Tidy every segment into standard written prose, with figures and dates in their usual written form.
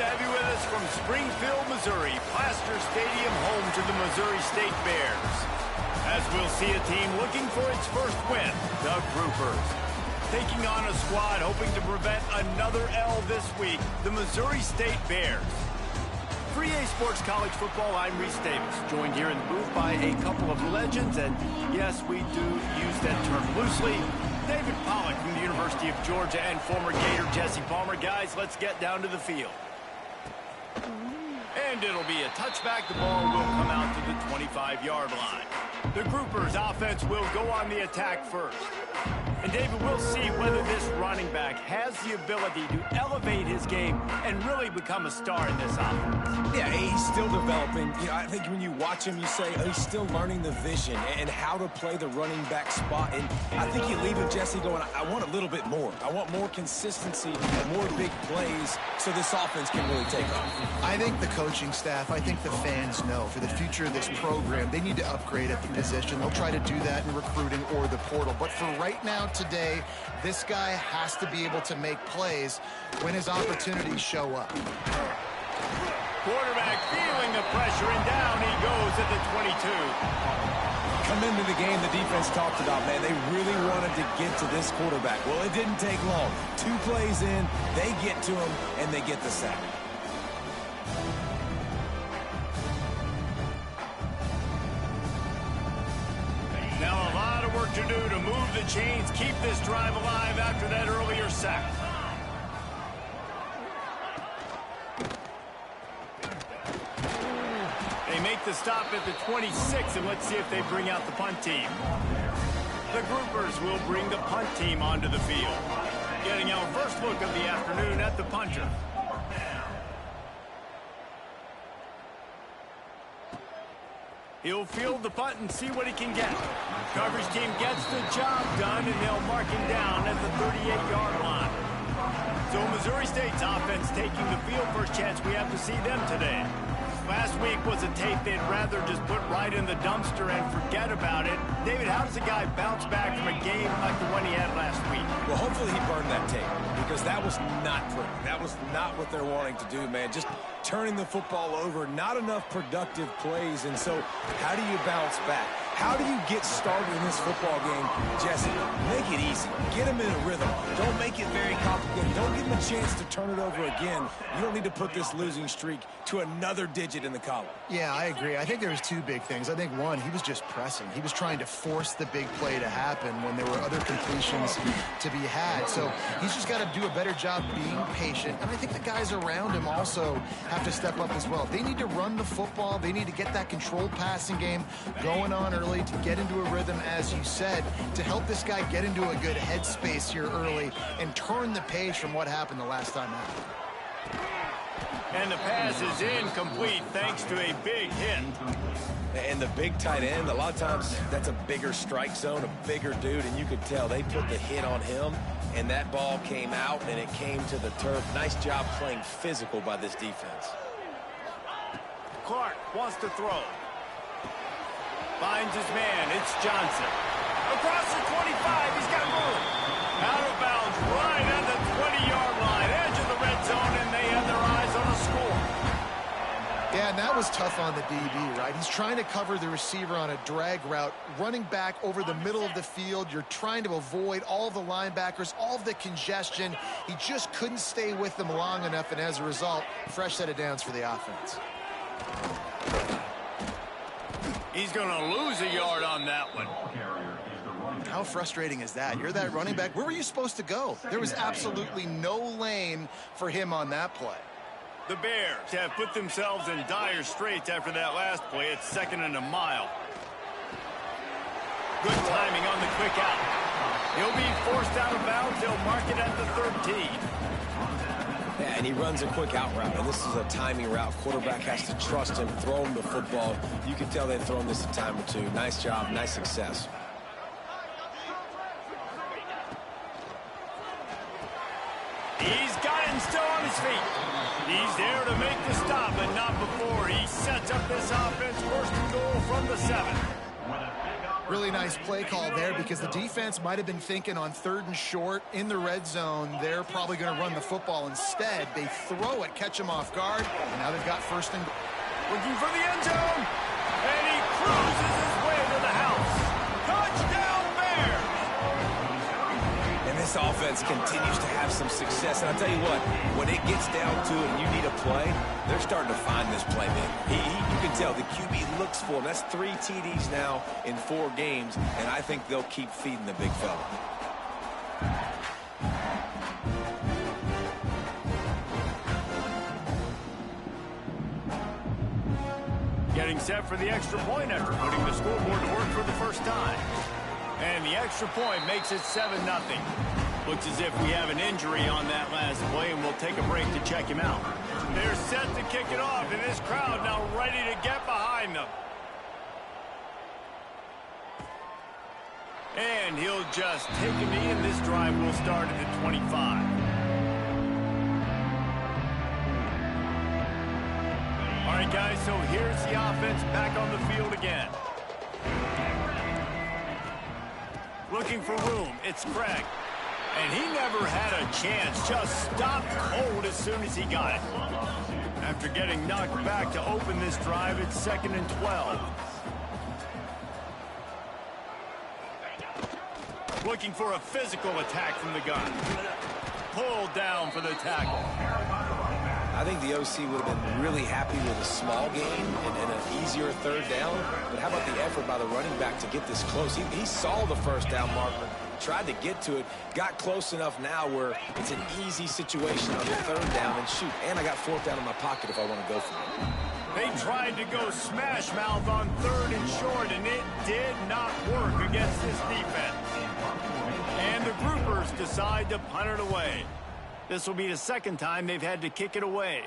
to have you with us from Springfield, Missouri, Plaster Stadium, home to the Missouri State Bears. As we'll see a team looking for its first win, the Groupers. Taking on a squad hoping to prevent another L this week, the Missouri State Bears. For EA Sports College Football, I'm Reese Davis, joined here in the booth by a couple of legends, and yes, we do use that term loosely. David Pollack from the University of Georgia and former Gator Jesse Palmer. Guys, let's get down to the field. And it'll be a touchback. The ball will come out to the 25-yard line. The Groupers' offense will go on the attack first. And David, we'll see whether this running back has the ability to elevate his game and really become a star in this offense. Yeah, he's still developing. You know, I think when you watch him, you say, oh, he's still learning the vision and how to play the running back spot. And I think you leave him, Jesse, going, I want a little bit more. I want more consistency and more big plays so this offense can really take off. I think the coaching staff, I think the fans know for the future of this program, they need to upgrade at the position. They'll try to do that in recruiting or the portal. But for right now, today, this guy has to be able to make plays when his opportunities show up. Quarterback feeling the pressure, and down he goes at the 22. Come into the game, the defense talked about, man, they really wanted to get to this quarterback. Well, it didn't take long. 2 plays in, they get to him, and they get the sack. Now a lot of work to do to move the chains, keep this drive alive after that earlier sack. They make the stop at the 26, and let's see if they bring out the punt team. The Groupers will bring the punt team onto the field. Getting our first look of the afternoon at the punter. He'll field the punt and see what he can get. Coverage team gets the job done, and they'll mark him down at the 38-yard line. So Missouri State's offense taking the field. First chance we have to see them today. Last week was a tape they'd rather just put right in the dumpster and forget about it. David, how does a guy bounce back from a game like the one he had last week? Well, hopefully he burned that tape, because that was not pretty. That was not what they're wanting to do, man. Just turning the football over, not enough productive plays. And so how do you bounce back? How do you get started in this football game, Jesse? Make it easy. Get him in a rhythm. Don't make it very complicated. Don't give him a chance to turn it over again. You don't need to put this losing streak to another digit in the column. Yeah, I agree. I think there was 2 big things. I think, one, he was just pressing. He was trying to force the big play to happen when there were other completions to be had. So he's just got to do a better job being patient. And I think the guys around him also have to step up as well. They need to run the football. They need to get that controlled passing game going on early to get into a rhythm, as you said, to help this guy get into a good headspace here early and turn the page from what happened the last time out. And the pass is incomplete thanks to a big hit. And the big tight end, a lot of times that's a bigger strike zone, a bigger dude, and you could tell they put the hit on him, and that ball came out, and it came to the turf. Nice job playing physical by this defense. Clark wants to throw. Finds his man. It's Johnson. Across the 25. He's got room. Out of bounds right at the 20-yard line. Edge of the red zone, and they have their eyes on a score. Yeah, and that was tough on the DB, right? He's trying to cover the receiver on a drag route, running back over the middle of the field. You're trying to avoid all the linebackers, all of the congestion. He just couldn't stay with them long enough, and as a result, fresh set of downs for the offense. He's going to lose a yard on that one. How frustrating is that? You're that running back. Where were you supposed to go? There was absolutely no lane for him on that play. The Bears have put themselves in dire straits after that last play. It's 2nd and a mile. Good timing on the quick out. He'll be forced out of bounds. They'll mark it at the 13. Yeah, and he runs a quick out route, and this is a timing route. Quarterback has to trust him, throw him the football. You can tell they've thrown this a time or 2. Nice job, nice success. He's got him still on his feet. He's there to make the stop, but not before. He sets up this offense, first and goal from the 7. Really nice play call there because the defense might have been thinking on 3rd and short in the red zone. They're probably going to run the football instead. They throw it, catch them off guard, and now they've got 1st and looking for the end zone, and he cruises his way to the house. Touchdown, Bears! And this offense continues to have some success. And I'll tell you what, when it gets down to it and you need a play, they're starting to find this playmaker. You can tell the QB looks for him. That's 3 TDs now in 4 games, and I think they'll keep feeding the big fella. Getting set for the extra point after putting the scoreboard to work for the first time. And the extra point makes it 7-0. Looks as if we have an injury on that last play, and we'll take a break to check him out. They're set to kick it off, and this crowd now ready to get behind them. And he'll just take a knee, and this drive will start at the 25. All right, guys, so here's the offense back on the field again. Looking for room, it's Craig. And he never had a chance, just stopped cold as soon as he got it. After getting knocked back to open this drive, it's 2nd and 12. Looking for a physical attack from the gun. Pulled down for the tackle. I think the OC would have been really happy with a small gain and an easier 3rd down. But how about the effort by the running back to get this close? He saw the 1st down marker, tried to get to it, got close enough now where it's an easy situation on the 3rd down. And shoot, and I got 4th down in my pocket if I want to go for it. They tried to go smash mouth on 3rd and short, and it did not work against this defense. And the groupers decide to punt it away. This will be the 2nd time they've had to kick it away.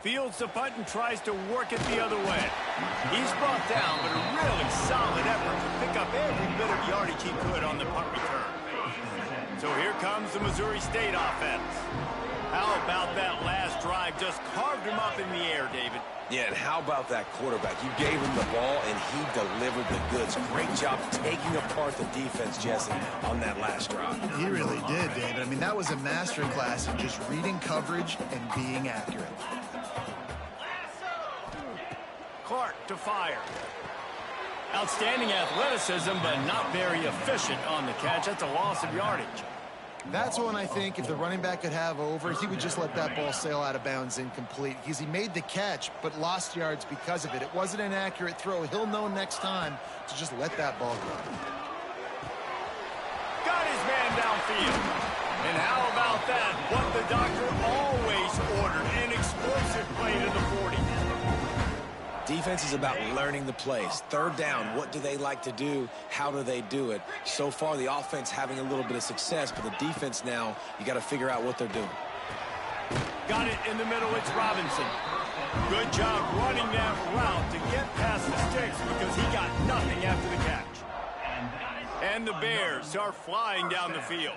Fields the punt and tries to work it the other way. He's brought down, but a really solid effort to pick up every bit of yardage he could on the punt return. So here comes the Missouri State offense. How about that last drive? Just carved him up in the air, David. Yeah, and how about that quarterback? You gave him the ball, and he delivered the goods. Great job taking apart the defense, Jesse, on that last drive. He really did, David. I mean, that was a masterclass in just reading coverage and being accurate. Clark to fire. Outstanding athleticism, but not very efficient on the catch. That's a loss of yardage. That's one I think if the running back could have over, he would just let that ball sail out of bounds incomplete. Because he made the catch, but lost yards because of it. It wasn't an accurate throw. He'll know next time to just let that ball go. Got his man downfield. And how about that? What the doctor always ordered, an explosive play to the 40. Defense is about learning the plays. 3rd down, what do they like to do? How do they do it? So far, the offense having a little bit of success, but the defense now, you got to figure out what they're doing. Got it in the middle, it's Robinson. Good job running that route to get past the sticks because he got nothing after the catch. And the Bears are flying down the field.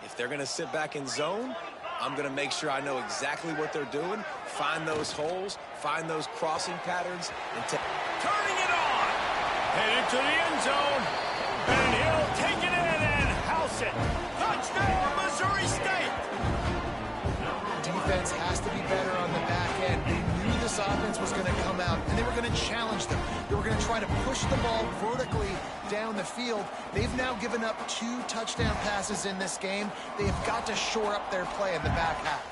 If they're going to sit back in zone, I'm going to make sure I know exactly what they're doing, find those holes, find those crossing patterns, and turning it on. Headed to the end zone. And he'll take it in and house it. Touchdown, Missouri State. Defense has to be better on the back end. They knew this offense was going to come out, and they were going to challenge them. They were going to try to push the ball vertically down the field. They've now given up 2 touchdown passes in this game. They have got to shore up their play in the back half.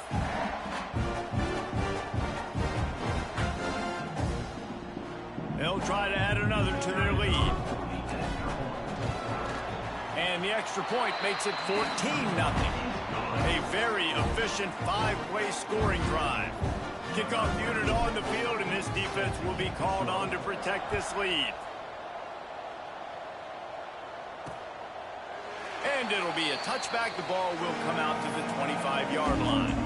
They'll try to add another to their lead. And the extra point makes it 14-0. A very efficient 5-play scoring drive. Kickoff unit on the field, and this defense will be called on to protect this lead. And it'll be a touchback. The ball will come out to the 25-yard line.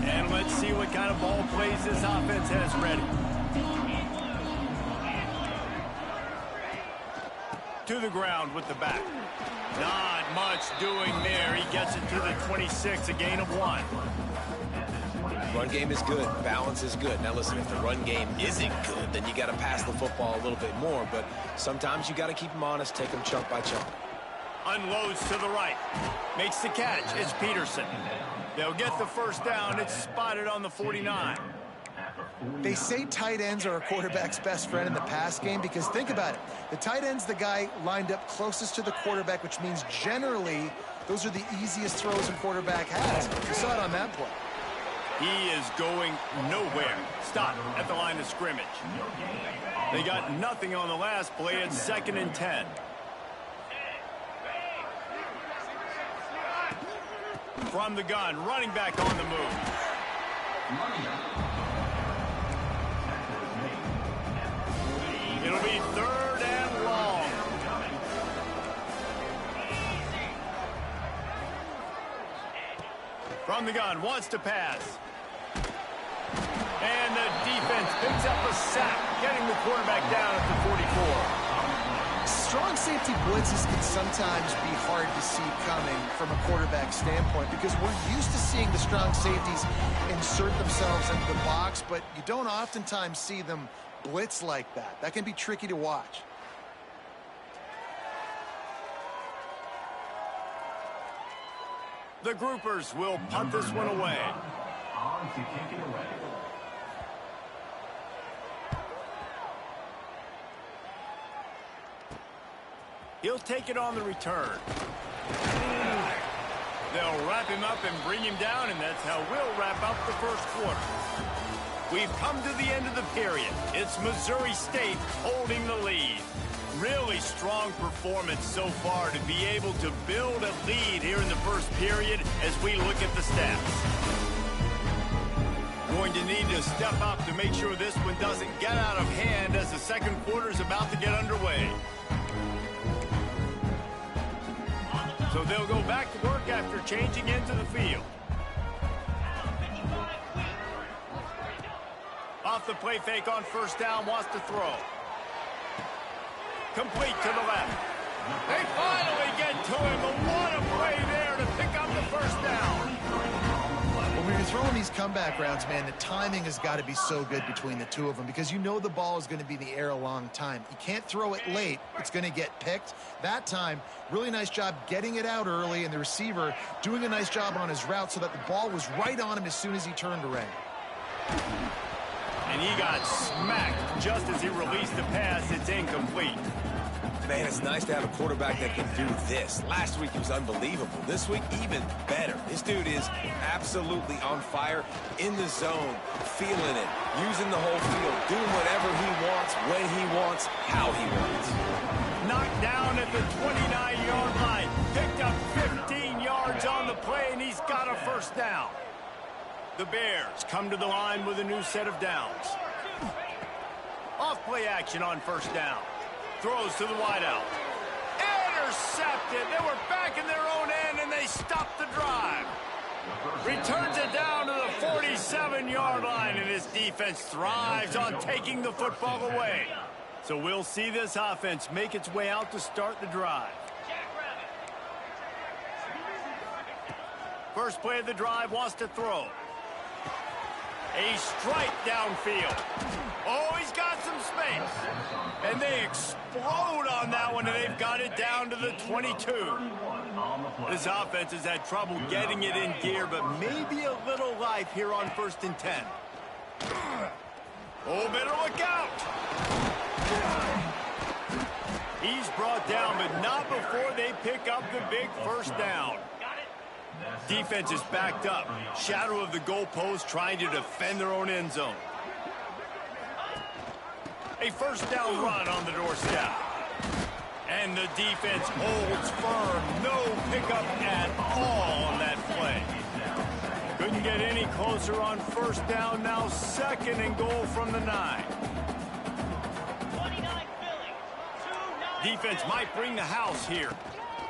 And let's see what kind of ball plays this offense has ready. To the ground with the back. Not much doing there. He gets it to the 26, a gain of 1. Run game is good. Balance is good. Now, listen, if the run game isn't good, then you got to pass the football a little bit more. But sometimes you got to keep them honest, take them chunk by chunk. Unloads to the right. Makes the catch. It's Peterson. They'll get the first down. It's spotted on the 49. They say tight ends are a quarterback's best friend in the pass game because think about it. The tight end's the guy lined up closest to the quarterback, which means generally those are the easiest throws a quarterback has. You saw it on that play. He is going nowhere. Stop at the line of scrimmage. They got nothing on the last play. It's 2nd and 10. From the gun, running back on the move. It'll be 3rd and long. From the gun, wants to pass. And the defense picks up a sack, getting the quarterback down at the 44. Strong safety blitzes can sometimes be hard to see coming from a quarterback standpoint because we're used to seeing the strong safeties insert themselves into the box, but you don't oftentimes see them blitz like that. That can be tricky to watch. The groupers will punt this one away. He'll take it on the return. They'll wrap him up and bring him down, and that's how we'll wrap up the first quarter. We've come to the end of the period. It's Missouri State holding the lead. Really strong performance so far to be able to build a lead here in the first period as we look at the stats. Going to need to step up to make sure this one doesn't get out of hand as the second quarter is about to get underway. So they'll go back to work after changing into the field. Off the play fake on first down, wants to throw. Complete to the left. They finally get to him, but what a play there to pick up the first down. When you're throwing these comeback rounds, man, the timing has got to be so good between the two of them because you know the ball is going to be in the air a long time. You can't throw it late. It's going to get picked. That time, really nice job getting it out early, and the receiver doing a nice job on his route so that the ball was right on him as soon as he turned around. And he got smacked just as he released the pass. It's incomplete. Man, it's nice to have a quarterback that can do this. Last week he was unbelievable. This week, even better. This dude is absolutely on fire, in the zone, feeling it, using the whole field, doing whatever he wants, when he wants, how he wants. Knocked down at the 29-yard line. Picked up 15 yards on the play, and he's got a first down. The Bears come to the line with a new set of downs. Off play action on first down. Throws to the wideout. Intercepted. They were back in their own end, and they stopped the drive. Returns it down to the 47-yard line, and his defense thrives on taking the football away. So we'll see this offense make its way out to start the drive. First play of the drive, wants to throw. A strike downfield. Oh, he's got some space. And they explode on that one, and they've got it down to the 22. This offense has had trouble getting it in gear, but maybe a little life here on 1st and 10. Oh, better look out. He's brought down, but not before they pick up the big first down. Defense is backed up. Shadow of the goalpost trying to defend their own end zone. A first down run on the doorstep. And the defense holds firm. No pickup at all on that play. Couldn't get any closer on first down. Now 2nd and goal from the 9. Defense might bring the house here.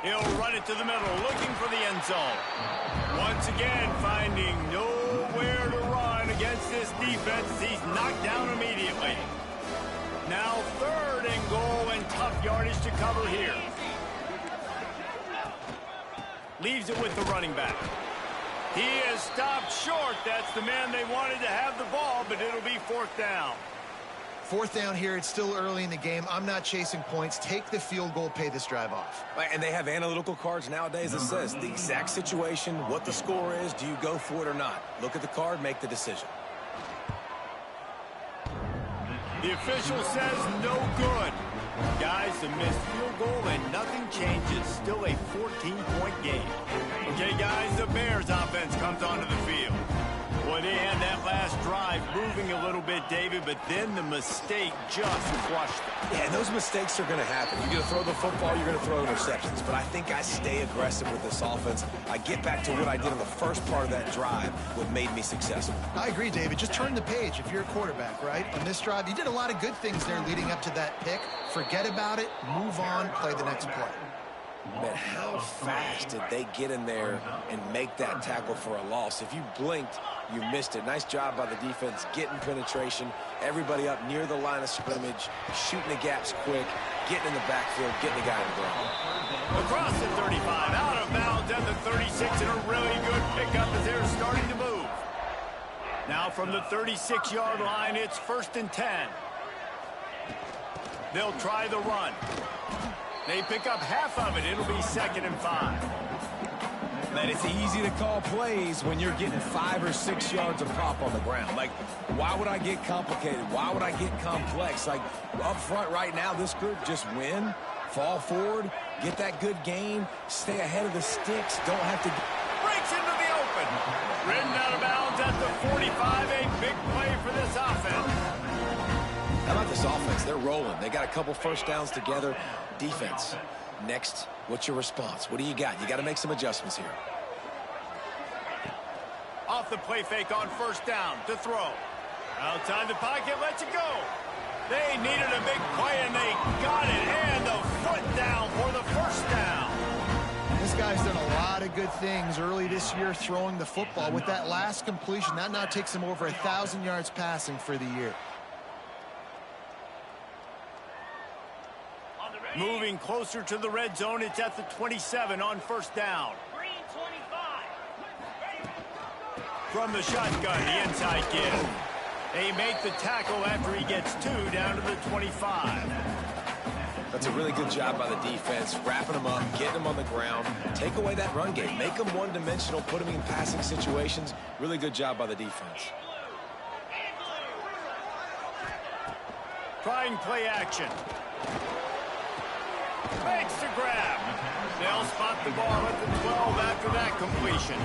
He'll run it to the middle, looking for the end zone. Once again, finding nowhere to run against this defense. He's knocked down immediately. Now 3rd and goal, and tough yardage to cover here. Leaves it with the running back. He is stopped short. That's the man they wanted to have the ball, but it'll be 4th down. 4th down here. It's still early in the game. I'm not chasing points. Take the field goal, pay this drive off. And they have analytical cards nowadays that says the exact situation, what the score is, do you go for it or not? Look at the card, make the decision. The official says no good. Guys, a missed field goal and nothing changes. Still a 14-point game. Okay, guys, the Bears offense comes onto the field. Boy, they had that last drive moving a little bit, David, but then the mistake just crushed them. Yeah, and those mistakes are going to happen. You're going to throw the football, you're going to throw interceptions. But I think I stay aggressive with this offense. I get back to what I did in the first part of that drive, what made me successful. I agree, David. Just turn the page if you're a quarterback, right? On this drive, you did a lot of good things there leading up to that pick. Forget about it, move on, play the next play. Man, how fast did they get in there and make that tackle for a loss? If you blinked, you missed it. Nice job by the defense, getting penetration, everybody up near the line of scrimmage, shooting the gaps quick, getting in the backfield, getting the guy on the ground. Across the 35, out of bounds at the 36, and a really good pickup as they're starting to move. Now from the 36-yard line, it's 1st and 10. They'll try the run. They pick up half of it. It'll be 2nd and 5. Man, it's easy to call plays when you're getting 5 or 6 yards of prop on the ground. Like, why would I get complicated? Why would I get complex? Like, up front right now, this group just win, fall forward, get that good gain, stay ahead of the sticks, don't have to... Breaks into the open. Ridden out of bounds at the 45. A big play for this offense. How about this offense? They're rolling. They got a couple first downs together. Defense. Next, what's your response? What do you got? You got to make some adjustments here. Off the play fake on 1st down to throw. Outside the pocket, lets it go. They needed a big play, and they got it. And the foot down for the 1st down. This guy's done a lot of good things early this year throwing the football. With that last completion, that now takes him over 1,000 yards passing for the year. Moving closer to the red zone, it's at the 27 on 1st down. From the shotgun, the inside give. They make the tackle after he gets 2 down to the 25. That's a really good job by the defense, wrapping them up, getting them on the ground, take away that run game, make them one-dimensional, put them in passing situations. Really good job by the defense. Trying play action. Makes the grab. They'll spot the ball at the 12 after that completion.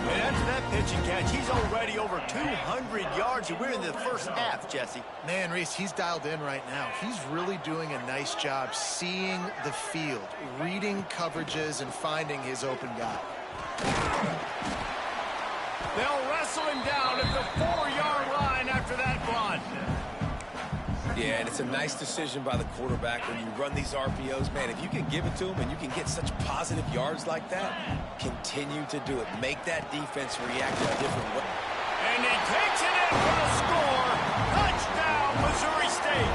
And after that pitch and catch, he's already over 200 yards, and we're in the 1st half, Jesse. Man, Reese, he's dialed in right now. He's really doing a nice job seeing the field, reading coverages, and finding his open guy. They'll wrestle him down at the 4-yard line after that run. Yeah, and it's a nice decision by the quarterback when you run these RPOs. Man, if you can give it to him and you can get such positive yards like that, continue to do it. Make that defense react in a different way. And he takes it in for the score. Touchdown, Missouri State.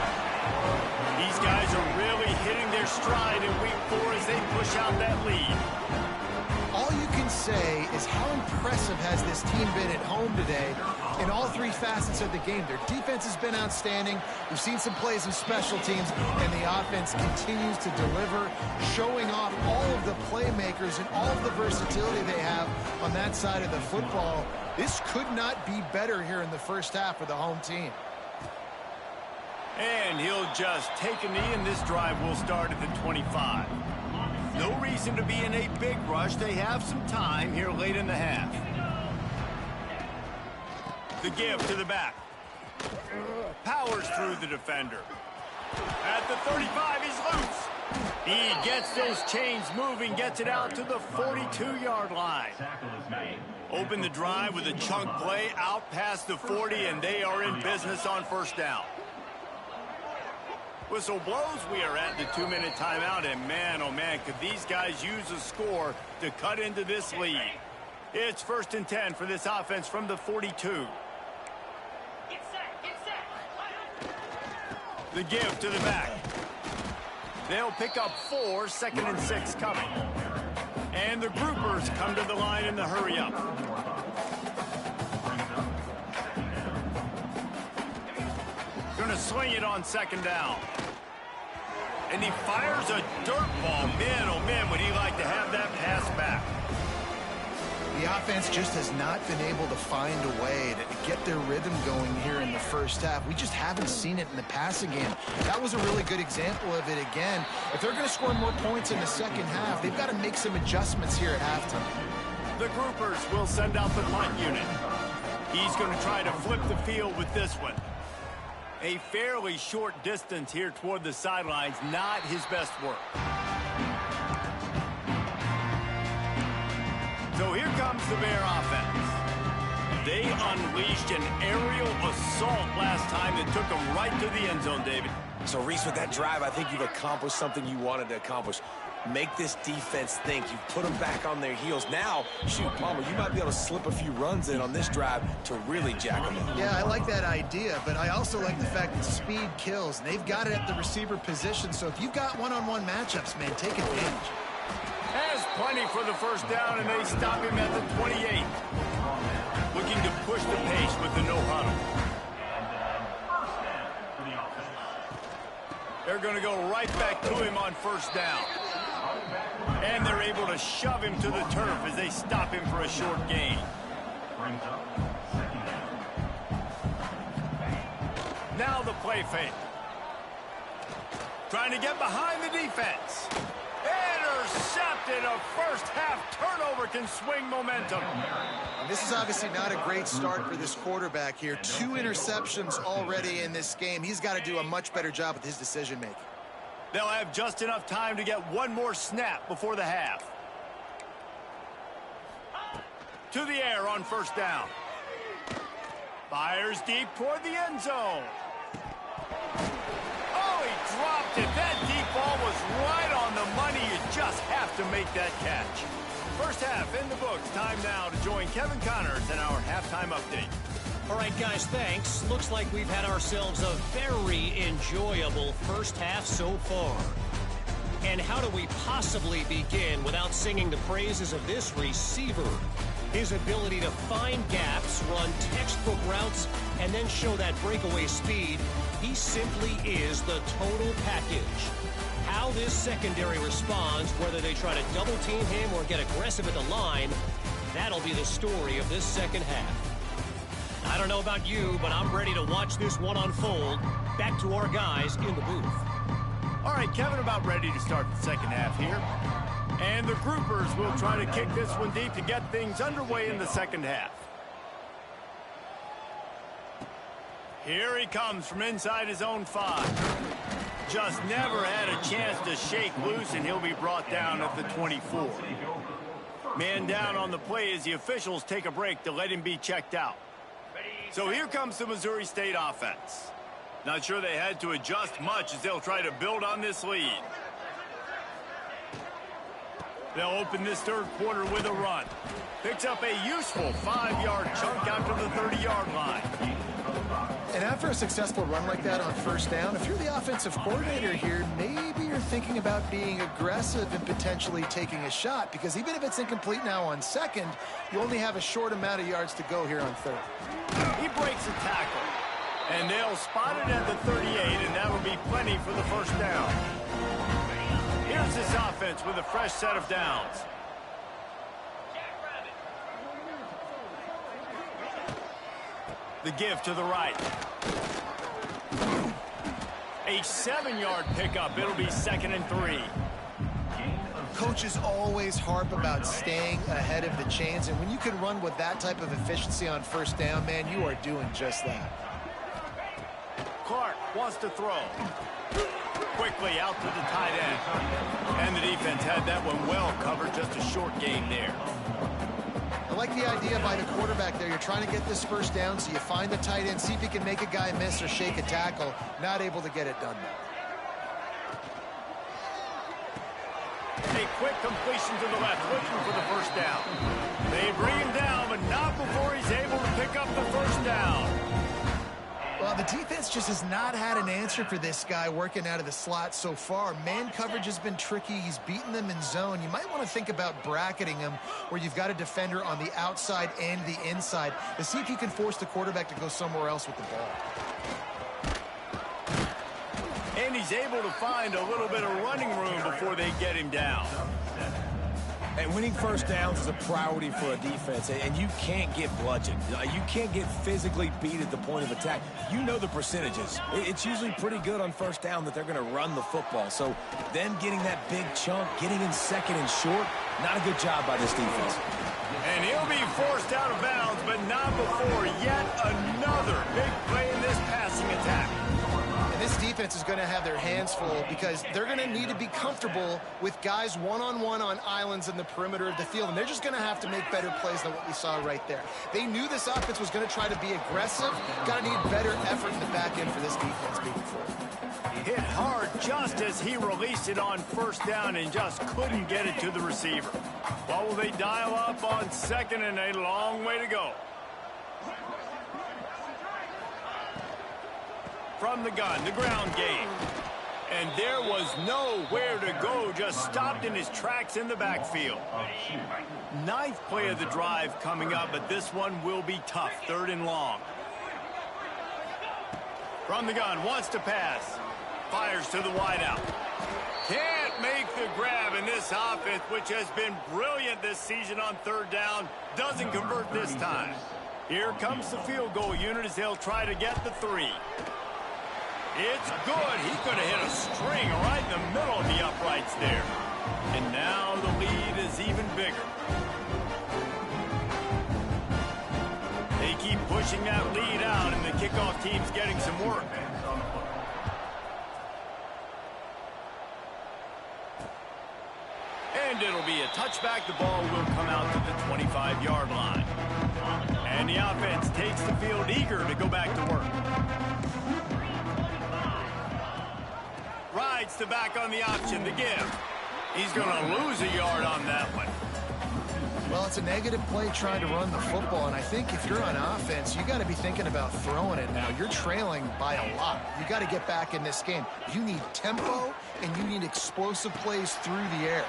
These guys are really hitting their stride in week 4 as they push out that lead. All you can say is how impressive has this team been at home today in all 3 facets of the game. Their defense has been outstanding. We've seen some plays in special teams, and the offense continues to deliver, showing off all of the playmakers and all of the versatility they have on that side of the football. This could not be better here in the 1st half for the home team. And he'll just take a knee, and this drive will start at the 25. No reason to be in a big rush. They have some time here late in the half. The give to the back. Powers through the defender. At the 35, he's loose. He gets those chains moving, gets it out to the 42-yard line. Open the drive with a chunk play out past the 40, and they are in business on 1st down. Whistle blows. We are at the 2-minute timeout, and man, oh man, could these guys use a score to cut into this lead. It's 1st and 10 for this offense from the 42. The give to the back. They'll pick up 4, 2nd and 6 coming. And the groupers come to the line in the hurry-up. Going to swing it on second down. And he fires a dirt ball. Man, oh man, would he like to have that pass back. The offense just has not been able to find a way to get their rhythm going here in the first half. We just haven't seen it in the passing game. That was a really good example of it again. If they're going to score more points in the second half, they've got to make some adjustments here at halftime. The groupers will send out the punt unit. He's going to try to flip the field with this one. A fairly short distance here toward the sidelines, not his best work. So here comes the Bear offense. They unleashed an aerial assault last time that took them right to the end zone, David. So, Reese, with that drive, I think you've accomplished something you wanted to accomplish. Make this defense think. You've put them back on their heels. Now, shoot, Palmer, you might be able to slip a few runs in on this drive to really jack them up. Yeah, I like that idea, but I also like the fact that speed kills. They've got it at the receiver position, so if you've got one-on-one matchups, man, take advantage. Has plenty for the first down, and they stop him at the 28. Looking to push the pace with the no huddle. They're going to go right back to him on first down. And they're able to shove him to the turf as they stop him for a short gain. Now the play fake. Trying to get behind the defense. Intercepted. A first half turnover can swing momentum. And this is obviously not a great start for this quarterback here. 2 interceptions already in this game. He's got to do a much better job with his decision making. They'll have just enough time to get one more snap before the half. To the air on first down. Fires deep toward the end zone. Oh, he dropped it. That deep ball was right on the money. You just have to make that catch. First half in the books. Time now to join Kevin Connors in our halftime update. All right, guys, thanks. Looks like we've had ourselves a very enjoyable first half so far. And how do we possibly begin without singing the praises of this receiver? His ability to find gaps, run textbook routes, and then show that breakaway speed. He simply is the total package. How this secondary responds, whether they try to double team him or get aggressive at the line, that'll be the story of this second half. I don't know about you, but I'm ready to watch this one unfold. Back to our guys in the booth. All right, Kevin, about ready to start the second half here. And the groupers will try to kick this one deep to get things underway in the second half. Here he comes from inside his own 5. Just never had a chance to shake loose, and he'll be brought down at the 24. Man down on the play as the officials take a break to let him be checked out. So here comes the Missouri State offense. Not sure they had to adjust much as they'll try to build on this lead. They'll open this third quarter with a run. Picks up a useful 5-yard chunk out to the 30-yard line. And after a successful run like that on first down, if you're the offensive coordinator here, maybe you're thinking about being aggressive and potentially taking a shot, because even if it's incomplete now on second, you only have a short amount of yards to go here on third. He breaks a tackle, and they'll spot it at the 38, and that'll be plenty for the first down. Here's this offense with a fresh set of downs. The give to the right. A 7-yard pickup. It'll be 2nd and 3. Coaches always harp about staying ahead of the chains, and when you can run with that type of efficiency on first down, man, you are doing just that. Clark wants to throw. Quickly out to the tight end. And the defense had that one well covered. Just a short gain there. I like the idea by the quarterback there. You're trying to get this first down, so you find the tight end, see if he can make a guy miss or shake a tackle. Not able to get it done now. A quick completion to the left, looking for the first down. They bring him down, but not before he's able to pick up the first down. Well, the defense just has not had an answer for this guy working out of the slot so far. Man coverage has been tricky. He's beaten them in zone. You might want to think about bracketing him where you've got a defender on the outside and the inside to see if you can force the quarterback to go somewhere else with the ball. And he's able to find a little bit of running room before they get him down. And winning first downs is a priority for a defense, and you can't get bludgeoned. You can't get physically beat at the point of attack. You know the percentages. It's usually pretty good on first down that they're going to run the football. So then getting that big chunk, getting in second and short, not a good job by this defense. And he'll be forced out of bounds, but not before yet another big play in this passing attack. This defense is going to have their hands full because they're going to need to be comfortable with guys one-on-one on islands in the perimeter of the field, and they're just going to have to make better plays than what we saw right there. They knew this offense was going to try to be aggressive. Got to need better effort in the back end for this defense moving forward. Hit hard just as he released it on first down and just couldn't get it to the receiver. What will they dial up on second and a long way to go? From the gun, the ground game. And there was nowhere to go, just stopped in his tracks in the backfield. Ninth play of the drive coming up, but this one will be tough. Third and long. From the gun, wants to pass. Fires to the wideout. Can't make the grab in this offense, which has been brilliant this season on third down. Doesn't convert this time. Here comes the field goal unit as they'll try to get the 3. It's good. He could have hit a string right in the middle of the uprights there. And now the lead is even bigger. They keep pushing that lead out, and the kickoff team's getting some work. And it'll be a touchback. The ball will come out to the 25-yard line. And the offense takes the field eager to go back to work. Rides the back on the option, the give. He's going to lose a yard on that one. Well, it's a negative play trying to run the football, and I think if you're on offense, you got to be thinking about throwing it now. You're trailing by a lot. You got to get back in this game. You need tempo, and you need explosive plays through the air.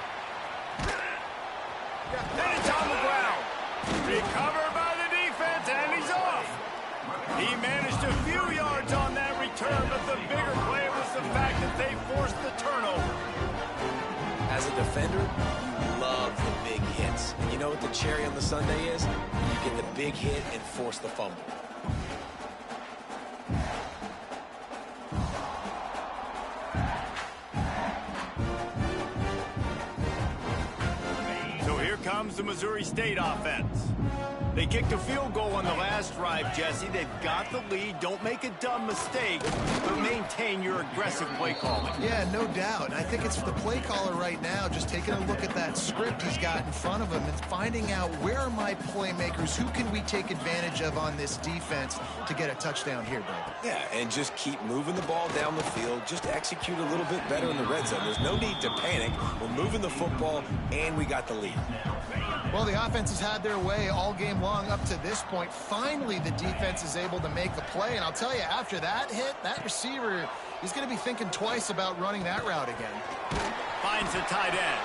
And it's on the ground. Recovered by the defense, and he's off. He managed a few yards on that return, but the bigger play was the fact that they forced the turnover. As a defender, you love the big hits. And you know what the cherry on the sundae is? You get the big hit and force the fumble. So here comes the Missouri State offense. They kicked a field goal on the last drive, Jesse. They've got the lead. Don't make a dumb mistake, but maintain your aggressive play calling. Yeah, no doubt. I think it's the play caller right now just taking a look at that script he's got in front of him and finding out where are my playmakers, who can we take advantage of on this defense to get a touchdown here, Dave. Yeah, and just keep moving the ball down the field. Just execute a little bit better in the red zone. There's no need to panic. We're moving the football, and we got the lead. Well, the offense has had their way all game long up to this point. Finally, the defense is able to make a play. And I'll tell you, after that hit, that receiver, he's going to be thinking twice about running that route again. Finds the tight end.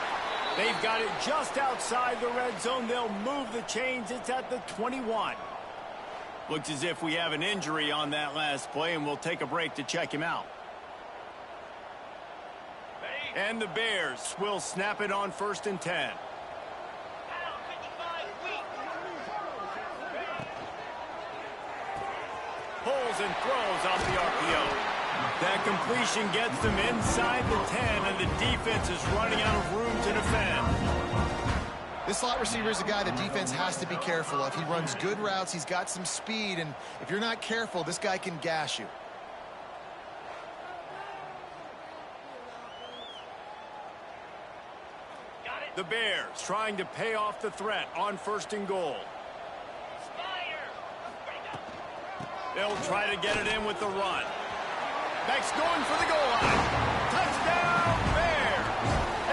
They've got it just outside the red zone. They'll move the chains. It's at the 21. Looks as if we have an injury on that last play, and we'll take a break to check him out. And the Bears will snap it on 1st and 10. Pulls and throws off the RPO. That completion gets them inside the 10, and the defense is running out of room to defend. This slot receiver is a guy the defense has to be careful of. He runs good routes. He's got some speed, and if you're not careful, this guy can gash you. The Bears trying to pay off the threat on 1st and goal. They'll try to get it in with the run. Beck's going for the goal line. Touchdown, Bears!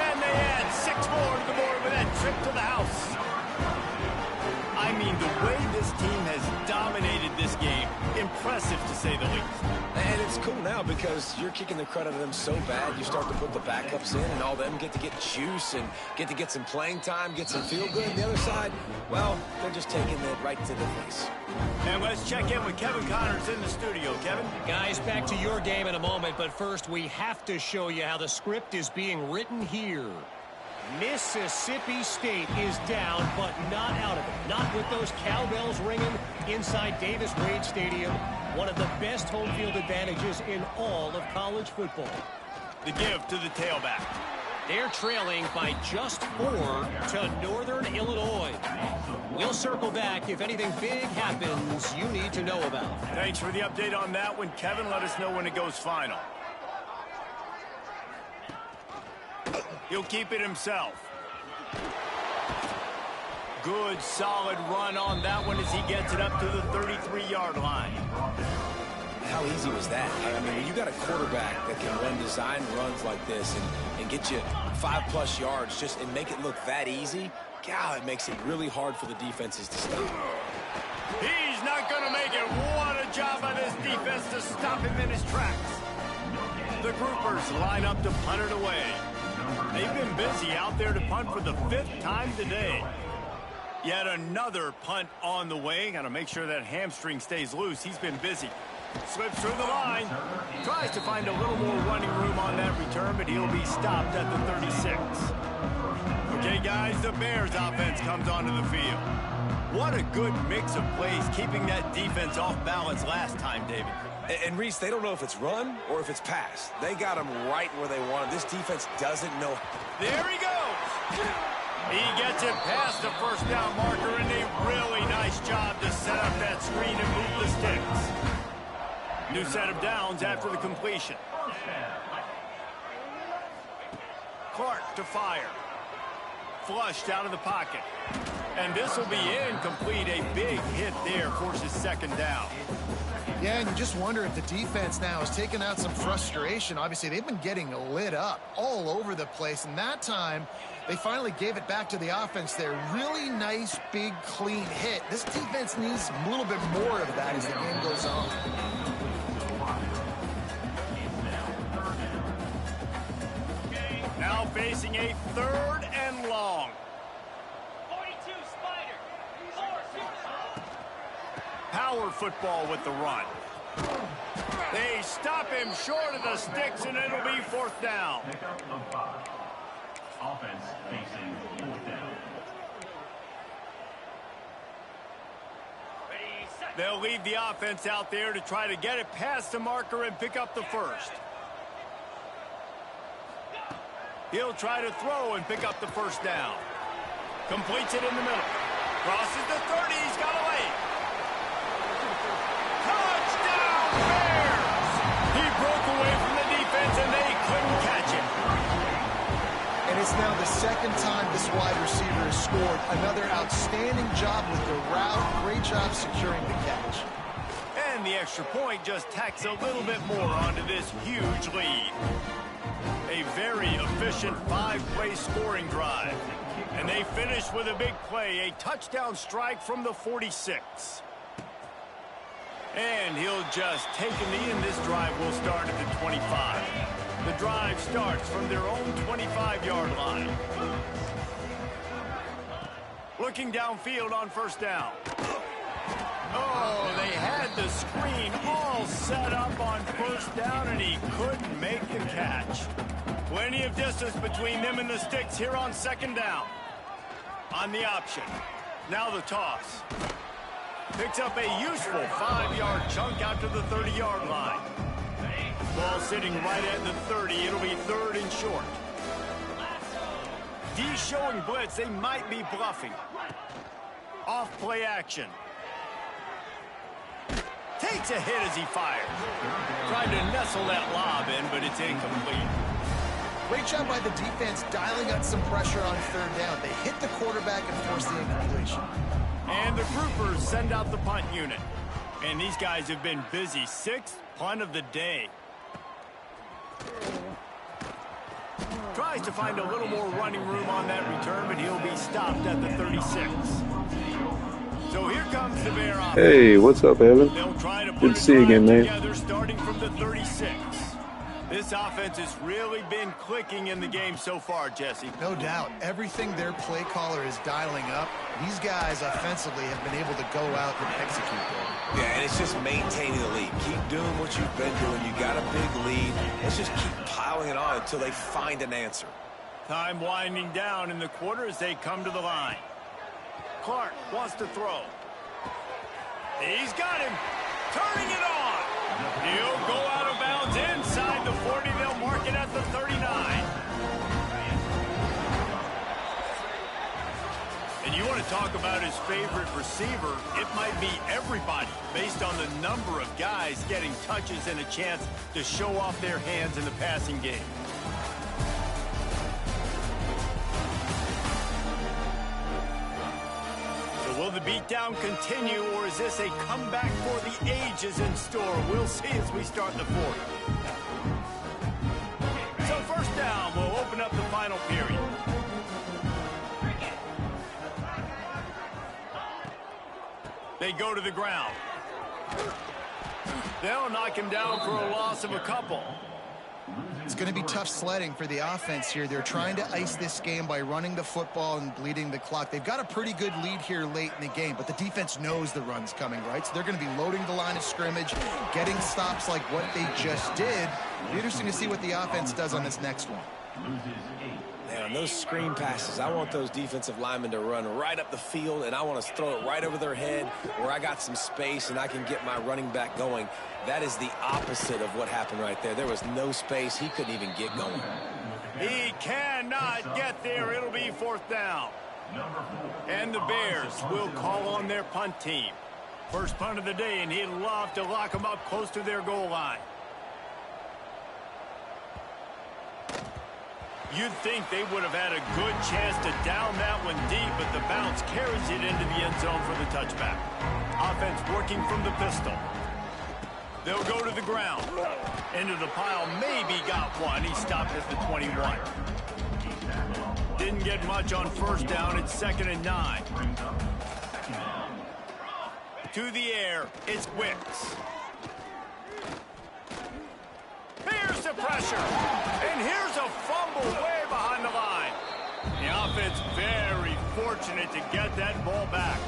And they add 6 more to the board with that trip to the house. I mean, the way this team has dominated this game, impressive to say the least. And it's cool now because you're kicking the crud out of them so bad, you start to put the backups in, and all them get to get juice and get some playing time, get some feel good. And the other side, well, they're just taking it right to the face. And let's check in with Kevin Connors in the studio. Kevin? Guys, back to your game in a moment, but first we have to show you how the script is being written here. Mississippi State is down, but not out of it. Not with those cowbells ringing inside Davis-Wade Stadium. One of the best home field advantages in all of college football. The give to the tailback. They're trailing by just 4 to Northern Illinois. We'll circle back if anything big happens you need to know about. Thanks for the update on that one, Kevin. Let us know when it goes final. He'll keep it himself. Good, solid run on that one as he gets it up to the 33-yard line. How easy was that? I mean, when you got a quarterback that can run design runs like this and get you 5+ yards and make it look that easy, God, it makes it really hard for the defenses to stop. He's not going to make it. What a job by this defense to stop him in his tracks. The groupers line up to punt it away. They've been busy out there to punt for the 5th time today. Yet another punt on the way. Got to make sure that hamstring stays loose. He's been busy. Slips through the line. Tries to find a little more running room on that return, but he'll be stopped at the 36. Okay, guys, the Bears offense comes onto the field. What a good mix of plays, keeping that defense off balance last time, David. And Reese, they don't know if it's run or if it's pass. They got them right where they want them. This defense doesn't know. There he goes. He gets it past the first down marker, and a really nice job to set up that screen and move the sticks. New set of downs after the completion. Clark to fire. Flushed out of the pocket. And this will be incomplete. A big hit there forces second down. Yeah, and you just wonder if the defense now has taken out some frustration. Obviously, they've been getting lit up all over the place, and that time they finally gave it back to the offense there. Really nice, big, clean hit. This defense needs a little bit more of that as the game goes on. Now facing a 3rd and long. 42 Spider. 4. Power football with the run. They stop him short of the sticks, and it'll be 4th down. Offense facing 4th down. They'll leave the offense out there to try to get it past the marker and pick up the first. He'll try to throw and pick up the first down. Completes it in the middle. Crosses the 30. He's got away. Touchdown, Bears! He broke away from the defense, and they couldn't catch him. And it's now the 2nd time this wide receiver has scored. Another outstanding job with the route. Great job securing the catch. And the extra point just tacks a little bit more onto this huge lead. A very efficient 5-play scoring drive. And they finish with a big play, a touchdown strike from the 46. And he'll just take a knee, and this drive will start at the 25. The drive starts from their own 25-yard line. Looking downfield on 1st down. Oh, they had the screen all set up on 1st down, and he couldn't make the catch. Plenty of distance between them and the sticks here on 2nd down. On the option. Now the toss. Picks up a useful 5-yard chunk out to the 30-yard line. Ball sitting right at the 30. It'll be 3rd and short. D showing blitz. They might be bluffing. Off play action. Takes a hit as he fires. Tried to nestle that lob in, but it's incomplete. Great job by the defense dialing up some pressure on 3rd down. They hit the quarterback and forced the incompletion. And the groupers send out the punt unit. And these guys have been busy. 6th punt of the day. Tries to find a little more running room on that return, but he'll be stopped at the 36. So here comes the Bear offense. Hey, what's up, Evan? They'll try to put Good to see you again, man. together starting from the 36. This offense has really been clicking in the game so far, Jesse. No doubt. Everything their play caller is dialing up, these guys offensively have been able to go out and execute there. Yeah, and it's just maintaining the lead. Keep doing what you've been doing. You got a big lead. Let's just keep piling it on until they find an answer. Time winding down in the quarter as they come to the line. Clark wants to throw. He's got him. Turning it on. He'll go out of bounds inside the 40. They'll mark it at the 39. And you want to talk about his favorite receiver, it might be everybody based on the number of guys getting touches and a chance to show off their hands in the passing game. Will the beatdown continue, or is this a comeback for the ages in store? We'll see as we start the fourth. So first down, we'll open up the final period. They go to the ground. They'll knock him down for a loss of a couple. It's going to be tough sledding for the offense here. They're trying to ice this game by running the football and bleeding the clock. They've got a pretty good lead here late in the game, but the defense knows the run's coming, right? So they're going to be loading the line of scrimmage, getting stops like what they just did. It'll be interesting to see what the offense does on this next one. Man, those screen passes, I want those defensive linemen to run right up the field, and I want to throw it right over their head where I got some space and I can get my running back going. That is the opposite of what happened right there. There was no space. He couldn't even get going. He cannot get there. It'll be fourth down. And the Bears will call on their punt team. First punt of the day, and he'd love to lock them up close to their goal line. You'd think they would have had a good chance to down that one deep, but the bounce carries it into the end zone for the touchback. Offense working from the pistol. They'll go to the ground. Into the pile, maybe got one. He stopped at the 21. Didn't get much on first down. It's 2nd and 9. To the air, it's Wicks. Here's the pressure. And here's a fumble way behind the line. The offense very fortunate to get that ball back.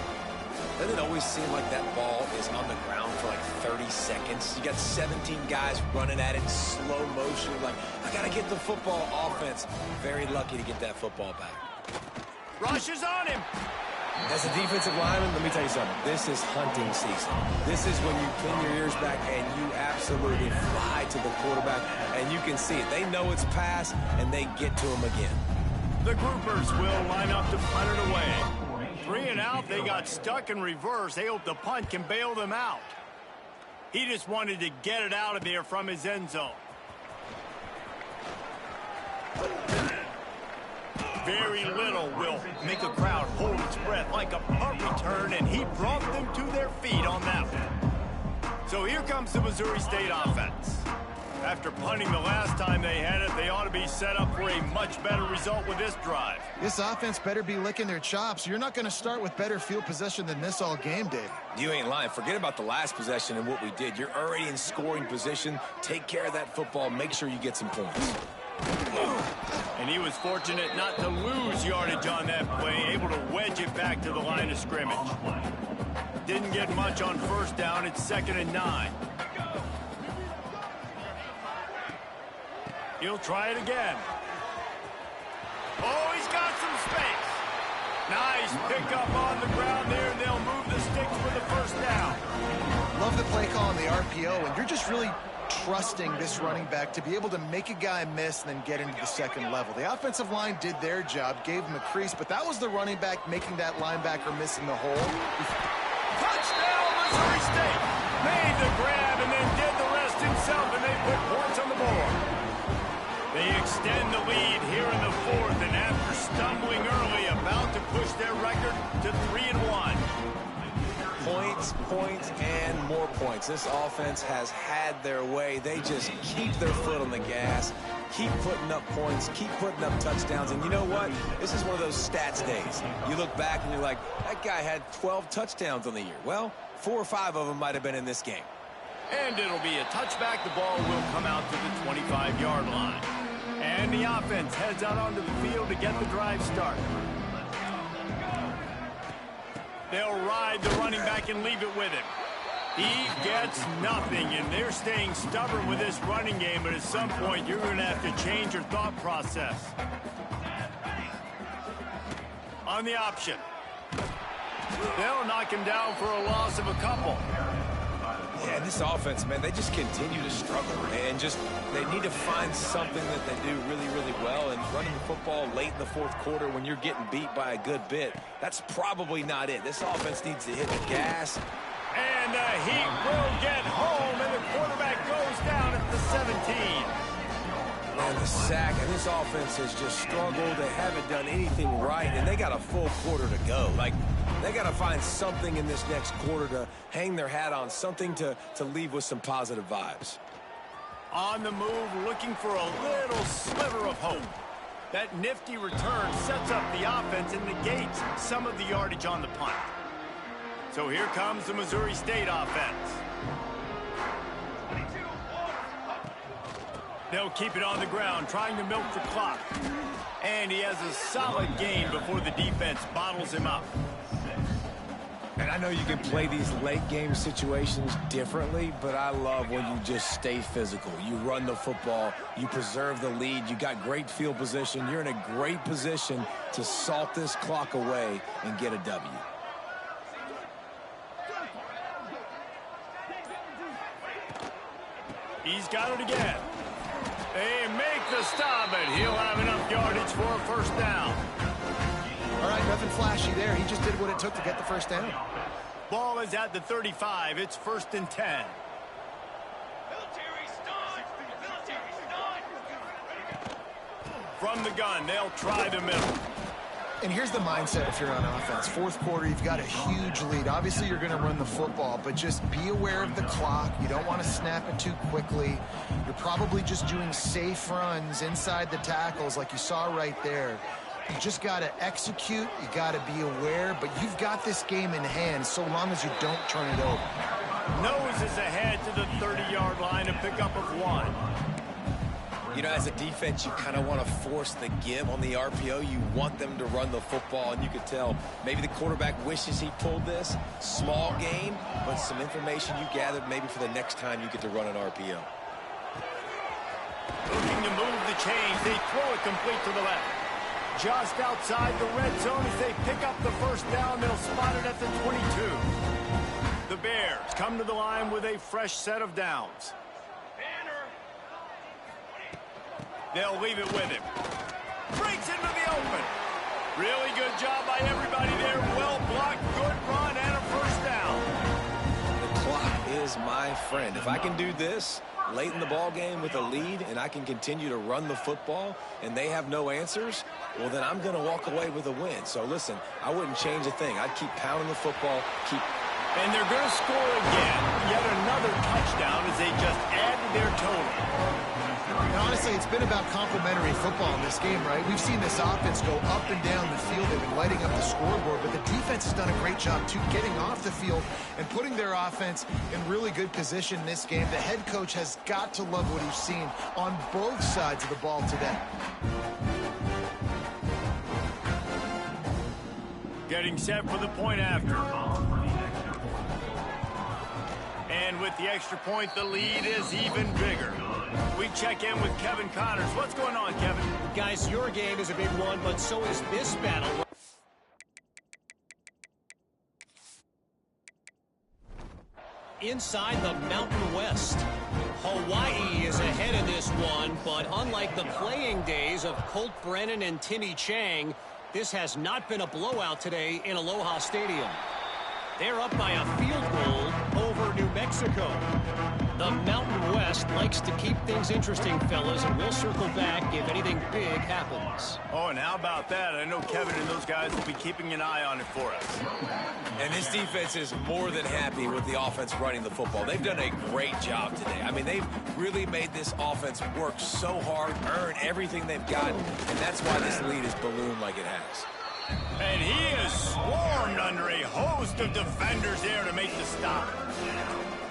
Doesn't it always seem like that ball is on the ground for like 30 seconds? You got 17 guys running at it in slow motion. Like, I got to get the football. Offense very lucky to get that football back. Rushes on him. As a defensive lineman, let me tell you something. This is hunting season. This is when you pin your ears back and you absolutely fly to the quarterback, and you can see it. They know it's pass, and they get to him again. The groupers will line up to punt it away. 3 and out, they got stuck in reverse. They hope the punt can bail them out. He just wanted to get it out of there from his end zone. Very little will make a crowd hold its breath like a punt return, and he brought them to their feet on that one. So here comes the Missouri State offense. After punting the last time they had it, they ought to be set up for a much better result with this drive. This offense better be licking their chops. You're not going to start with better field possession than this all game did. You ain't lying. Forget about the last possession and what we did. You're already in scoring position. Take care of that football. Make sure you get some points. And he was fortunate not to lose yardage on that play, able to wedge it back to the line of scrimmage. Didn't get much on first down. It's 2nd and 9. He'll try it again. Oh, he's got some space. Nice pickup on the ground there, and they'll move the sticks for the first down. Love the play call on the RPO, and you're just really trusting this running back to be able to make a guy miss and then get into the second level. The offensive line did their job, gave him a crease, but that was the running back making that linebacker miss in the hole. Touchdown, Missouri State! Made the grab and then did the rest himself, and they put points on the board. They extend the lead here in the fourth, and after stumbling early, about to push their record to 3-1. Point points, points, and more points. This offense has had their way. They just keep their foot on the gas, keep putting up points, keep putting up touchdowns. And you know what? This is one of those stats days. You look back and you're like, that guy had 12 touchdowns on the year. Well, 4 or 5 of them might have been in this game. And it'll be a touchback. The ball will come out to the 25-yard line. And the offense heads out onto the field to get the drive started. They'll ride the running back and leave it with him. He gets nothing, and they're staying stubborn with this running game, but at some point you're going to have to change your thought process. On the option. They'll knock him down for a loss of a couple. Yeah, this offense, man, they just continue to struggle. And just, they need to find something that they do really, really well. And running the football late in the fourth quarter when you're getting beat by a good bit, that's probably not it. This offense needs to hit the gas. And he will get home, and the quarterback goes down at the 17. And the sack, and this offense has just struggled. They haven't done anything right, and they got a full quarter to go. Like, they got to find something in this next quarter to hang their hat on, something to leave with some positive vibes. On the move, looking for a little sliver of hope. That nifty return sets up the offense and negates some of the yardage on the punt. So here comes the Missouri State offense. They'll keep it on the ground, trying to milk the clock. And he has a solid gain before the defense bottles him up. And I know you can play these late game situations differently, but I love when you just stay physical. You run the football, you preserve the lead, you got great field position, you're in a great position to salt this clock away and get a W. He's got it again. They make the stop, and he'll have enough yardage for a first down. All right, nothing flashy there. He just did what it took to get the first down. Ball is at the 35. It's 1st and 10. Military stun! Military stun! From the gun, they'll try the middle. And here's the mindset if you're on offense. Fourth quarter, you've got a huge lead. Obviously, you're going to run the football, but just be aware of the clock. You don't want to snap it too quickly. You're probably just doing safe runs inside the tackles like you saw right there. You just got to execute. You got to be aware, but you've got this game in hand so long as you don't turn it over. Noses ahead to the 30-yard line, a pickup of 1. You know, as a defense, you kind of want to force the give on the RPO. You want them to run the football, and you could tell maybe the quarterback wishes he pulled this. Small game, but some information you gathered maybe for the next time you get to run an RPO. Looking to move the chains. They throw it complete to the left. Just outside the red zone as they pick up the first down. They'll spot it at the 22. The Bears come to the line with a fresh set of downs. They'll leave it with him. Breaks into the open. Really good job by everybody there. Well blocked, good run, and a first down. The clock is my friend. If I can do this late in the ball game with a lead and I can continue to run the football and they have no answers, well, then I'm going to walk away with a win. So, listen, I wouldn't change a thing. I'd keep pounding the football, And they're going to score again. Yet another touchdown as they just add to their total. And honestly, it's been about complementary football in this game, right? We've seen this offense go up and down the field. They've been lighting up the scoreboard, but the defense has done a great job, too, getting off the field and putting their offense in really good position in this game. The head coach has got to love what he's seen on both sides of the ball today. Getting set for the point after. And with the extra point, the lead is even bigger. We check in with Kevin Connors. What's going on, Kevin? Guys, your game is a big one, but so is this battle. Inside the Mountain West, Hawaii is ahead in this one, but unlike the playing days of Colt Brennan and Timmy Chang, this has not been a blowout today in Aloha Stadium. They're up by a field goal over New Mexico. The Mountain West likes to keep things interesting, fellas, and we'll circle back if anything big happens. Oh, and how about that? I know Kevin and those guys will be keeping an eye on it for us. And this defense is more than happy with the offense running the football. They've done a great job today. I mean, they've really made this offense work so hard, earn everything they've gotten, and that's why this lead is ballooned like it has. And he is swarmed under a host of defenders there to make the stop.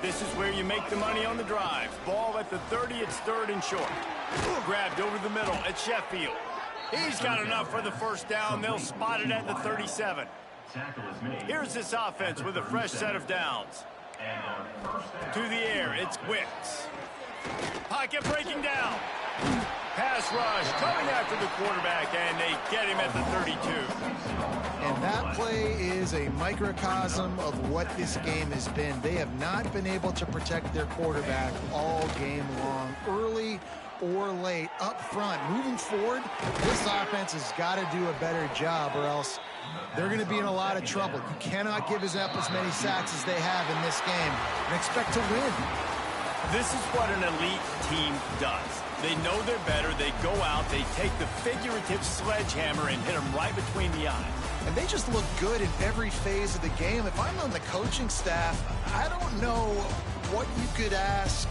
This is where you make the money on the drive. Ball at the 30, it's third and short. Grabbed over the middle at Sheffield. He's got enough for the first down. They'll spot it at the 37. Here's this offense with a fresh set of downs. To the air, it's Wicks. Pocket breaking down. Pass rush coming after the quarterback, and they get him at the 32. And that play is a microcosm of what this game has been. They have not been able to protect their quarterback all game long, early or late, up front. Moving forward, this offense has got to do a better job, or else they're going to be in a lot of trouble. You cannot give up as many sacks as they have in this game and expect to win. This is what an elite team does. They know they're better. They go out, they take the figurative sledgehammer and hit them right between the eyes. And they just look good in every phase of the game. If I'm on the coaching staff, I don't know what you could ask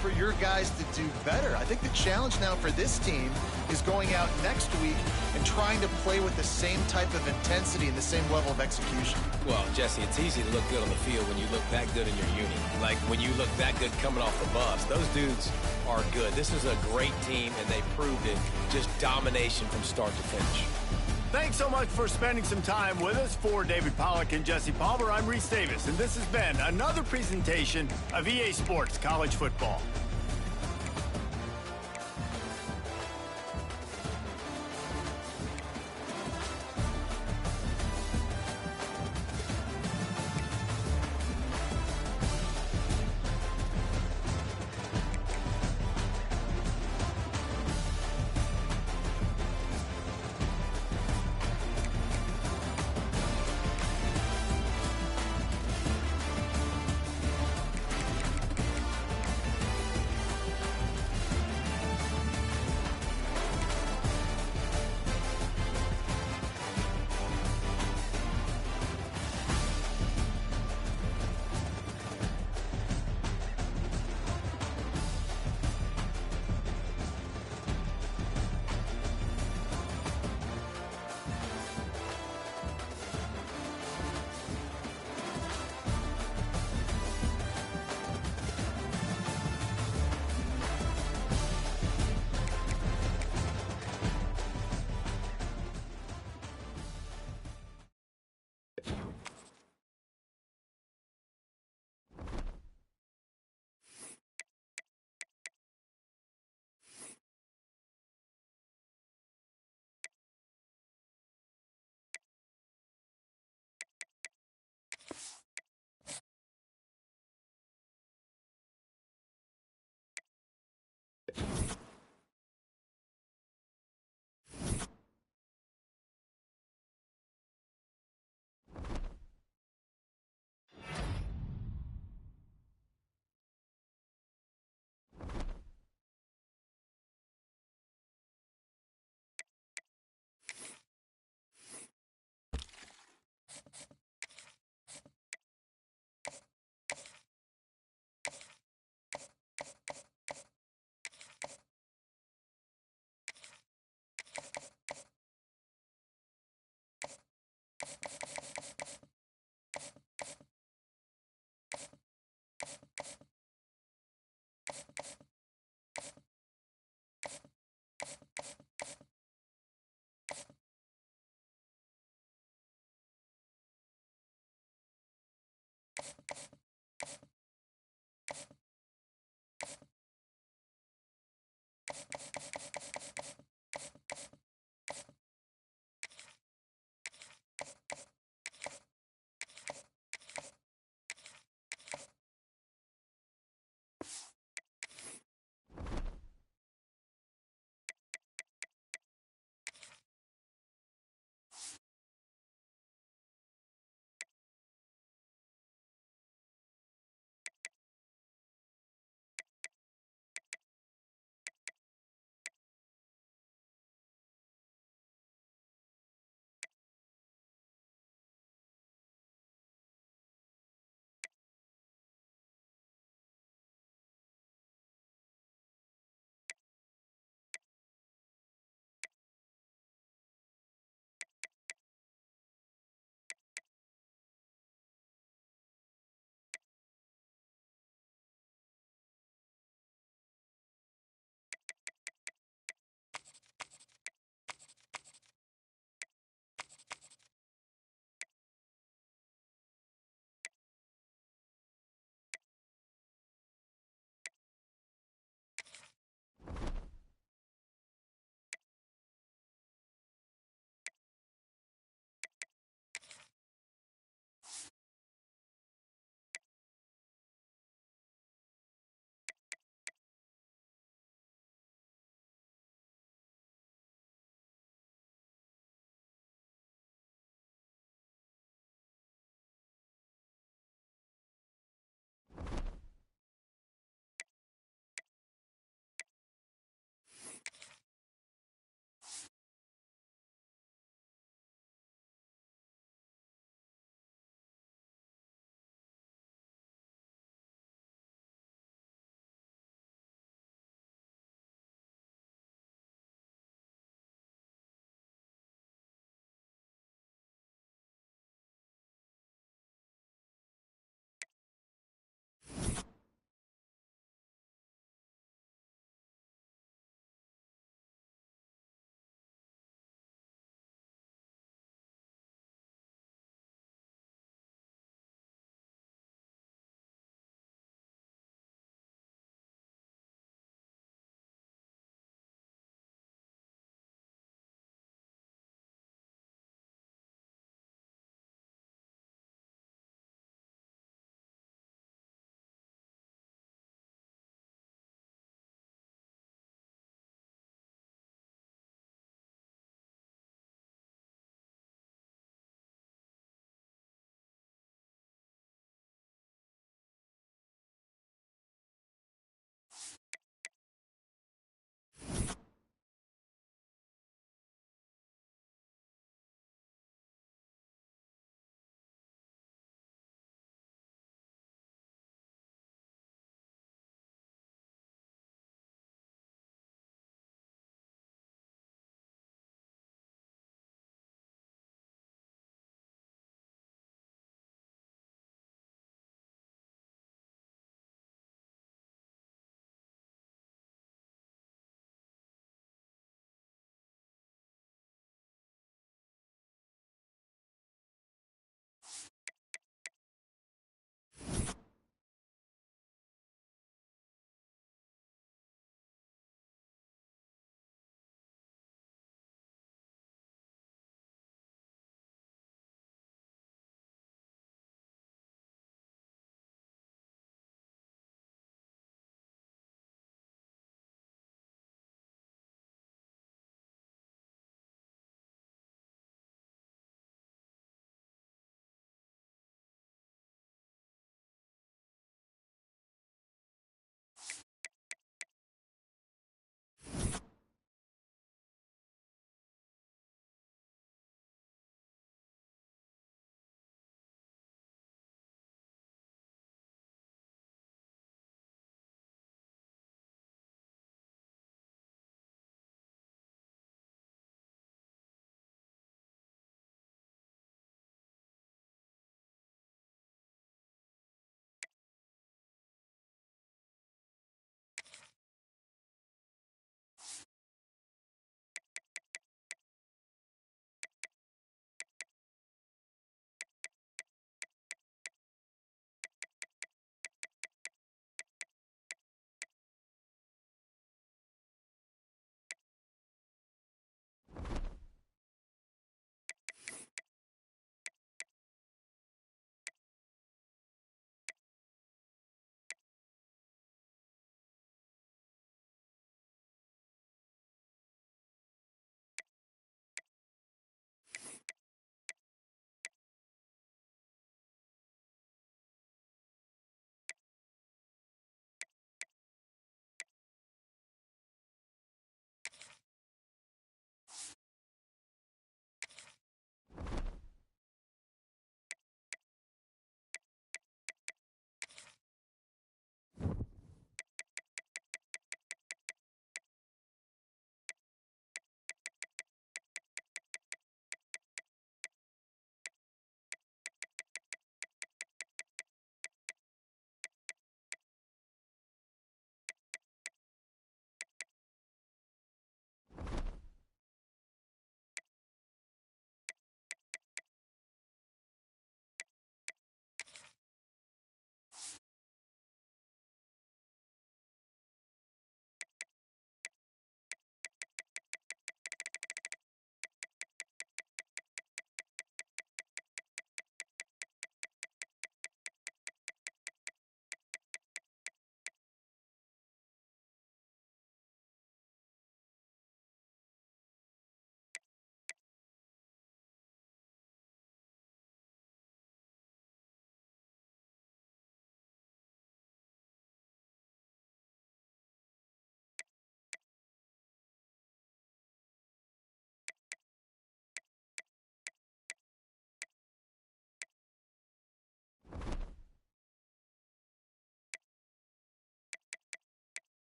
for your guys to do better. I think the challenge now for this team is going out next week and trying to play with the same type of intensity and the same level of execution. Well, Jesse, it's easy to look good on the field when you look that good in your unit. Like when you look that good coming off the bus. Those dudes are good. This is a great team, and they proved it. Just domination from start to finish. Thanks so much for spending some time with us. For David Pollack and Jesse Palmer, I'm Reese Davis, and this has been another presentation of EA Sports College Football.